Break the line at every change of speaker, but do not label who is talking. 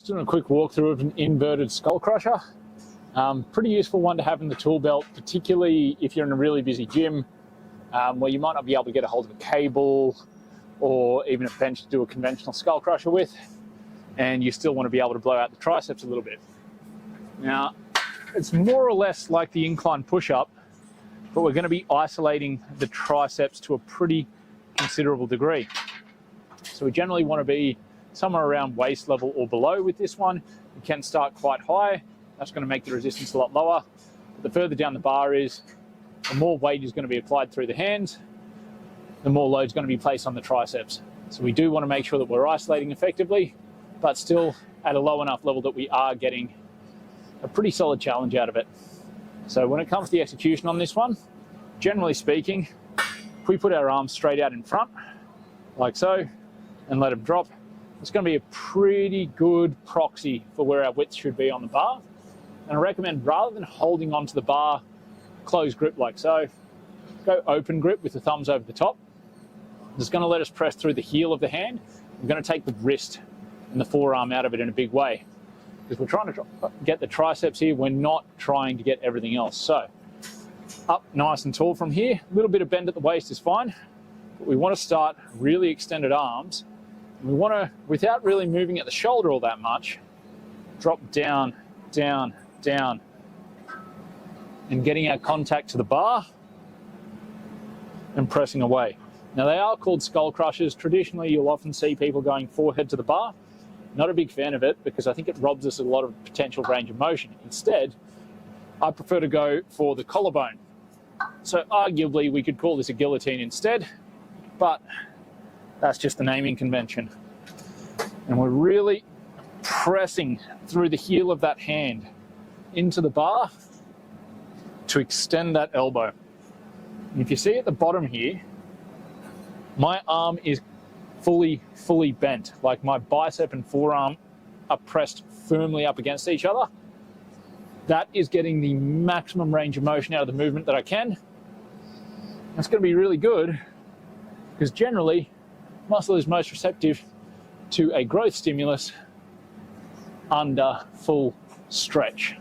Doing a quick walkthrough of an inverted Skullcrusher. Pretty useful one to have in the tool belt, particularly if you're in a really busy gym where you might not be able to get a hold of a cable or even a bench to do a conventional Skullcrusher with, and you still want to be able to blow out the triceps a little bit. Now, it's more or less like the incline push-up, but we're going to be isolating the triceps to a pretty considerable degree. So we generally want to be somewhere around waist level or below with this one. You can start quite high. That's going to make the resistance a lot lower. But the further down the bar is, the more weight is going to be applied through the hands, the more load is going to be placed on the triceps. So we do want to make sure that we're isolating effectively, but still at a low enough level that we are getting a pretty solid challenge out of it. So when it comes to the execution on this one, generally speaking, if we put our arms straight out in front, like so, and let them drop, it's going to be a pretty good proxy for where our width should be on the bar. And I recommend, rather than holding onto the bar, close grip like so, go open grip with the thumbs over the top. It's going to let us press through the heel of the hand. We're going to take the wrist and the forearm out of it in a big way, because we're trying to get the triceps here. We're not trying to get everything else. So up nice and tall from here. A little bit of bend at the waist is fine, but we want to start really extended arms. We want to, without really moving at the shoulder all that much, drop down, down, down, and getting our contact to the bar and pressing away. Now, they are called Skullcrushers. Traditionally, you'll often see people going forehead to the bar. Not a big fan of it, because I think it robs us of a lot of potential range of motion. Instead, I prefer to go for the collarbone. So arguably, we could call this a guillotine instead, but that's just the naming convention. And we're really pressing through the heel of that hand into the bar to extend that elbow. And if you see at the bottom here, my arm is fully bent, like my bicep and forearm are pressed firmly up against each other. That is getting the maximum range of motion out of the movement that I can. That's going to be really good, because generally muscle is most receptive to a growth stimulus under full stretch.